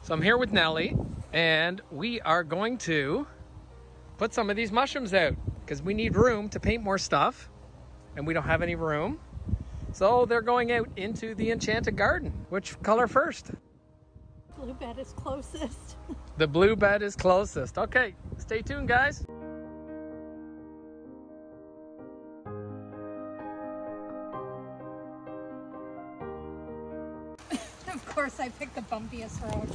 So I'm here with Nelly, and we are going to put some of these mushrooms out because we need room to paint more stuff, and we don't have any room. So they're going out into the Enchanted Garden. Which color first? Blue bed is closest. The blue bed is closest. Okay, stay tuned, guys. Of course, I picked the bumpiest road.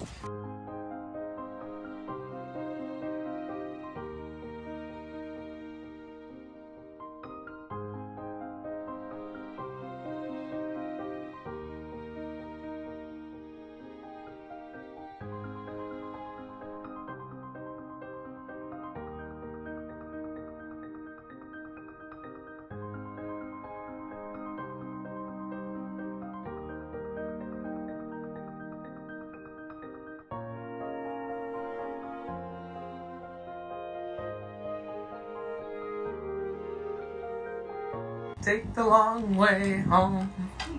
Take the long way home.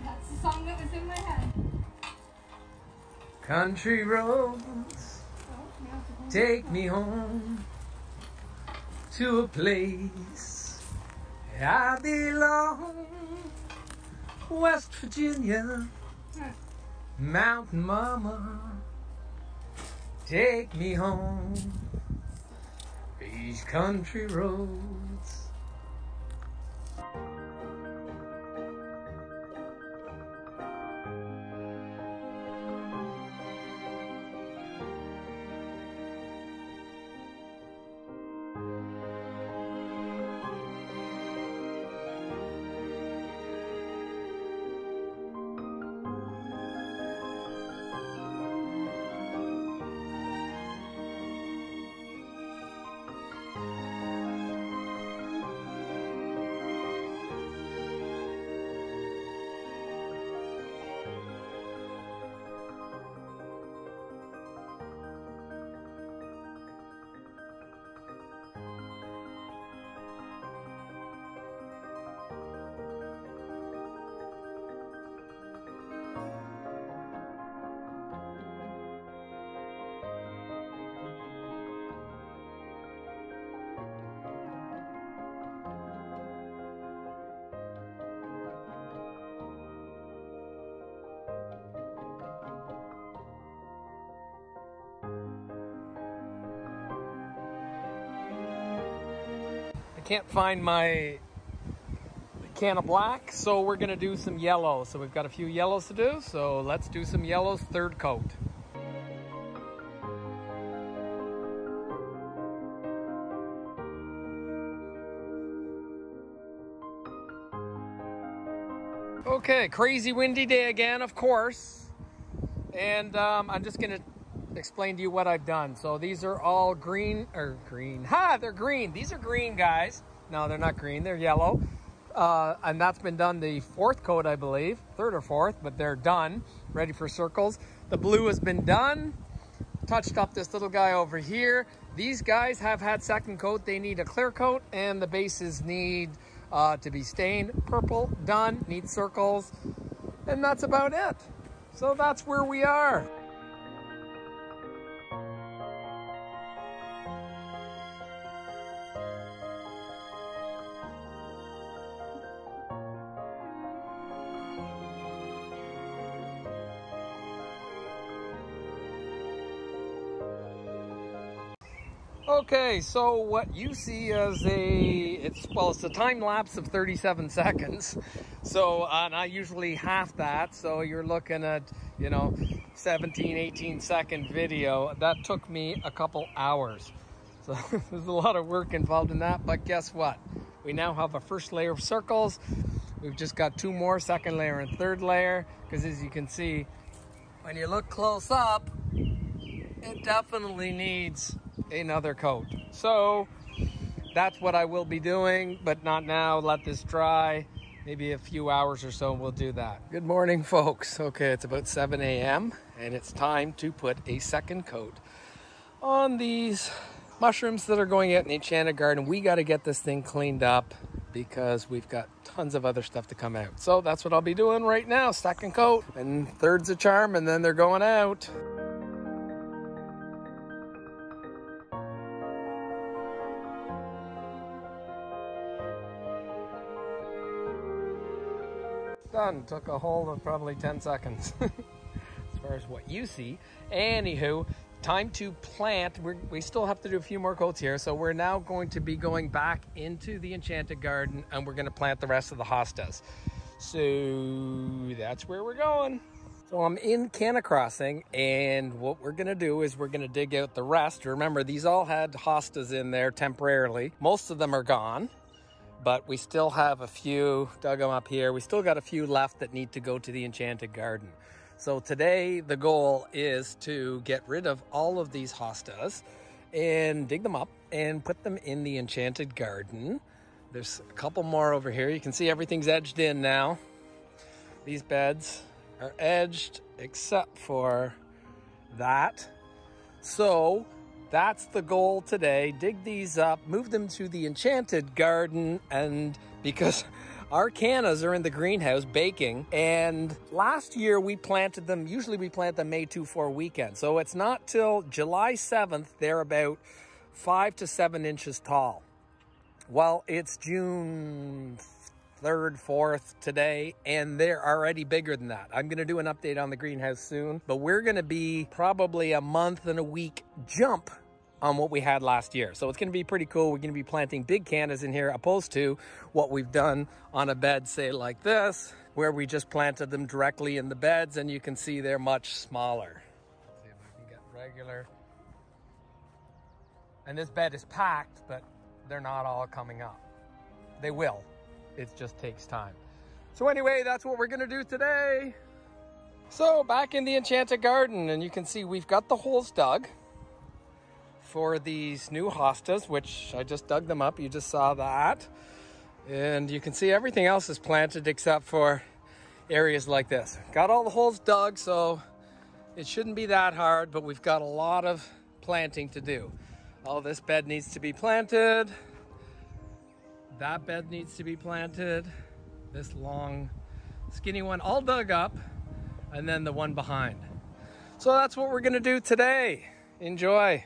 That's the song that was in my head. Country roads, take me home to a place I belong. West Virginia, Mountain Mama, take me home. These country roads. Can't find my can of black, so we're gonna do some yellow. So we've got a few yellows to do, so let's do some yellows, third coat. Okay, crazy windy day again, of course, and I'm just gonna explain to you what I've done. So these are all green. They're green. These are green, guys. No, they're not green, they're yellow. And that's been done the fourth coat, I believe, third or fourth, but they're done, ready for circles. The blue has been done. Touched up this little guy over here. These guys have had second coat. They need a clear coat, and the bases need to be stained. Purple, done, need circles, and that's about it. So that's where we are. Okay, so what you see is it's a time lapse of 37 seconds. So, and I usually half that. So you're looking at, 17, 18 second video. That took me a couple hours. So there's a lot of work involved in that, but guess what? We now have a first layer of circles. We've just got two more, second layer and third layer, because as you can see, when you look close up, it definitely needs another coat. So that's what I will be doing, but not now. Let this dry. Maybe a few hours or so, we'll do that. Good morning, folks. Okay, it's about 7 a.m. and it's time to put a second coat on these mushrooms that are going out in the Enchanted Garden. We got to get this thing cleaned up because we've got tons of other stuff to come out. So that's what I'll be doing right now. Second coat, and third's a charm, and then they're going out. Done. Took a whole of probably 10 seconds as far as what you see. Anywho, time to plant. We still have to do a few more coats here. So we're now going to be going back into the Enchanted Garden and we're going to plant the rest of the hostas. So that's where we're going. So I'm in Canna Crossing and what we're going to do is we're going to dig out the rest. Remember, these all had hostas in there temporarily. Most of them are gone. But we still have a few, dug them up here. We still got a few left that need to go to the Enchanted Garden. So today the goal is to get rid of all of these hostas and dig them up and put them in the Enchanted Garden. There's a couple more over here. You can see everything's edged in now. These beds are edged except for that. So that's the goal today. Dig these up, move them to the Enchanted Garden, and because our cannas are in the greenhouse baking, and last year we planted them, usually we plant them May 2-4 weekend. So it's not till July 7th, they're about 5 to 7 inches tall. Well, it's June 3rd, 4th today, and they're already bigger than that. I'm gonna do an update on the greenhouse soon, but we're gonna be probably a month and a week jump on what we had last year. So it's gonna be pretty cool. We're gonna be planting big cannas in here opposed to what we've done on a bed, say like this, where we just planted them directly in the beds and you can see they're much smaller. Let's see if I can get regular. And this bed is packed, but they're not all coming up. They will. It just takes time. So anyway, that's what we're gonna do today. So back in the Enchanted Garden, and you can see we've got the holes dug for these new hostas, which I just dug them up. You just saw that. And you can see everything else is planted except for areas like this. Got all the holes dug, so it shouldn't be that hard, but we've got a lot of planting to do. All this bed needs to be planted. That bed needs to be planted. This long, skinny one all dug up, and then the one behind. So that's what we're gonna do today. Enjoy.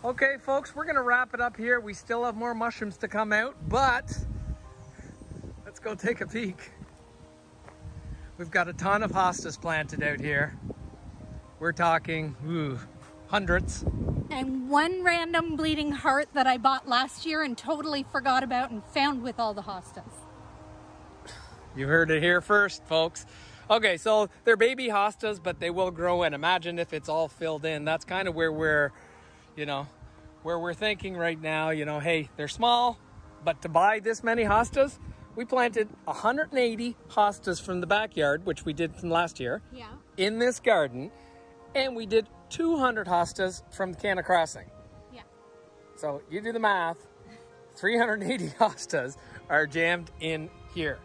Okay, folks, we're gonna wrap it up here. We still have more mushrooms to come out, but let's go take a peek. We've got a ton of hostas planted out here. We're talking hundreds. And one random bleeding heart that I bought last year and totally forgot about and found with all the hostas. You heard it here first, folks. Okay, so they're baby hostas, but they will grow in. Imagine if it's all filled in. That's kind of where we're, where we're thinking right now, hey, they're small, but to buy this many hostas, we planted 180 hostas from the backyard, which we did from last year, in this garden, and we did 200 hostas from Canna Crossing. Yeah. So you do the math, 380 hostas are jammed in here.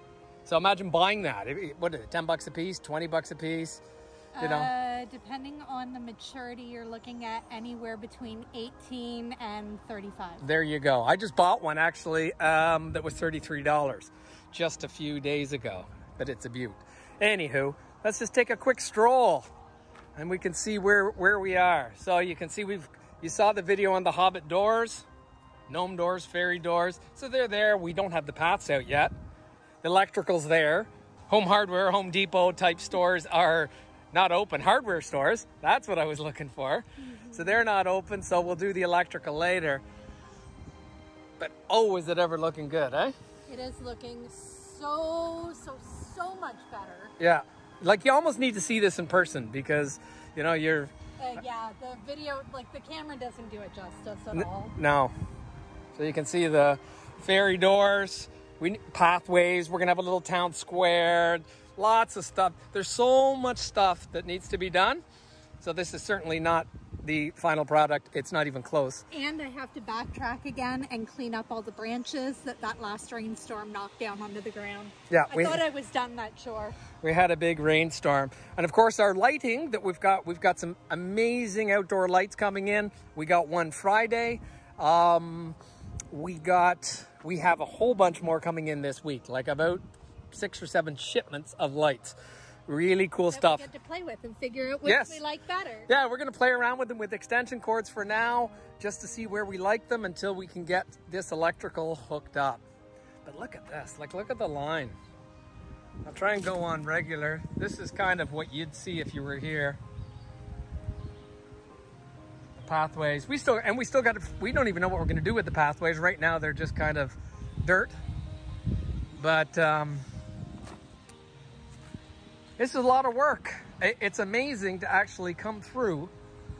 So imagine buying that. What is it, 10 bucks a piece, 20 bucks a piece? Depending on the maturity, you're looking at anywhere between 18 and 35. There you go. I just bought one actually that was $33 just a few days ago, but it's a beaut. Anywho, let's just take a quick stroll and we can see where we are. So you can see you saw the video on the Hobbit doors, gnome doors, fairy doors. So they're there. We don't have the paths out yet. The electrical's there. Home Hardware, Home Depot type stores are not open. Hardware stores, that's what I was looking for. So they're not open, so we'll do the electrical later. But oh, is it ever looking good, eh? It is looking so much better. Yeah, like you almost need to see this in person because, you're Yeah, the video, like the camera doesn't do it justice at all. No. So you can see the ferry doors, pathways. We're gonna have a little town square, lots of stuff. There's so much stuff that needs to be done. So this is certainly not the final product. It's not even close. And I have to backtrack again and clean up all the branches that last rainstorm knocked down onto the ground. Yeah, I thought I was done that chore. We had a big rainstorm. And of course our lighting that we've got some amazing outdoor lights coming in. We got one Friday. We have a whole bunch more coming in this week, like about 6 or 7 shipments of lights. Really cool stuff. We get to play with and figure out which we like better. Yeah, we're going to play around with them with extension cords for now, just to see where we like them until we can get this electrical hooked up. But look at this, like look at the line. I'll try and go on regular. This is kind of what you'd see if you were here. The pathways. We don't even know what we're going to do with the pathways. Right now they're just kind of dirt. But this is a lot of work. It's amazing to actually come through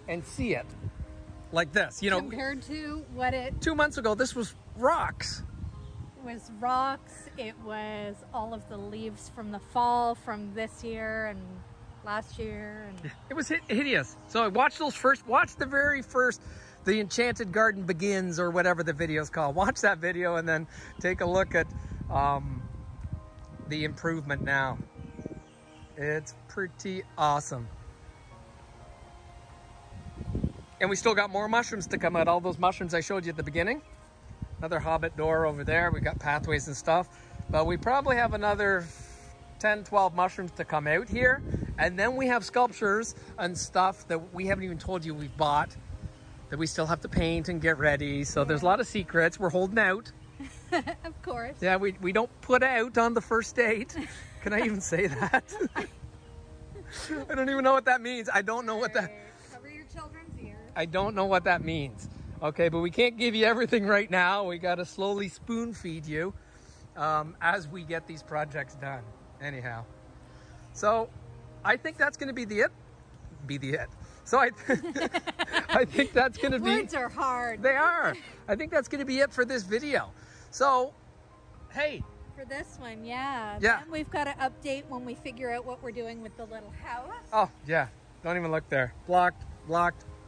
and see it like this. You know, compared to what 2 months ago, this was rocks. It was rocks. It was all of the leaves from the fall from this year and last year. And it was hideous. So watch the very first, The Enchanted Garden Begins, or whatever the video's called. Watch that video and then take a look at the improvement now. It's pretty awesome. And we still got more mushrooms to come out. All those mushrooms I showed you at the beginning. Another hobbit door over there. We got pathways and stuff. But we probably have another 10, 12 mushrooms to come out here. And then we have sculptures and stuff that we haven't even told you we've bought, that we still have to paint and get ready. So there's a lot of secrets. We're holding out. Of course. Yeah, we don't put out on the first date. Can I even say that? I don't even know what that means. I don't know what that... Cover your children's ears. I don't know what that means. Okay, but we can't give you everything right now. We got to slowly spoon feed you as we get these projects done. Anyhow. So I think that's going to be the it. So I think that's going to be... Words are hard. They are. I think that's going to be it for this video. So, hey... For this one, yeah. Yeah. Then we've got to update when we figure out what we're doing with the little house. Oh, yeah. Don't even look there. Blocked,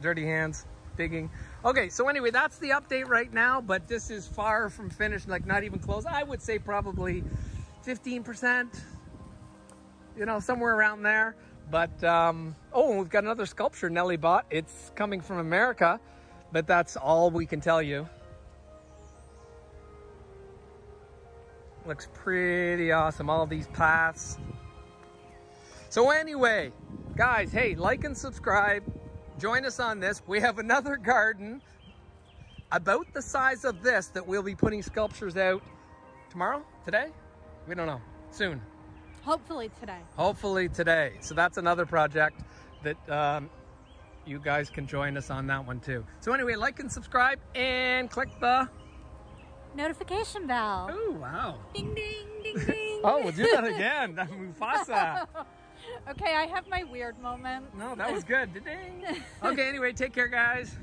dirty hands, digging. Okay, so anyway, that's the update right now, but this is far from finished, like not even close. I would say probably 15%, you know, somewhere around there. But, oh, we've got another sculpture Nelly bought. It's coming from America, but that's all we can tell you. Looks pretty awesome, all these paths. So anyway, guys, hey, like and subscribe. Join us on this. We have another garden about the size of this that we'll be putting sculptures out tomorrow, today? We don't know, soon. Hopefully today. Hopefully today. So that's another project that you guys can join us on that one too. So anyway, like and subscribe and click the notification bell. Oh, wow. Ding, ding, ding, ding. Oh, we'll do that again. Mufasa. Okay, I have my weird moment. No, that was good. Ding. Okay, anyway, take care, guys.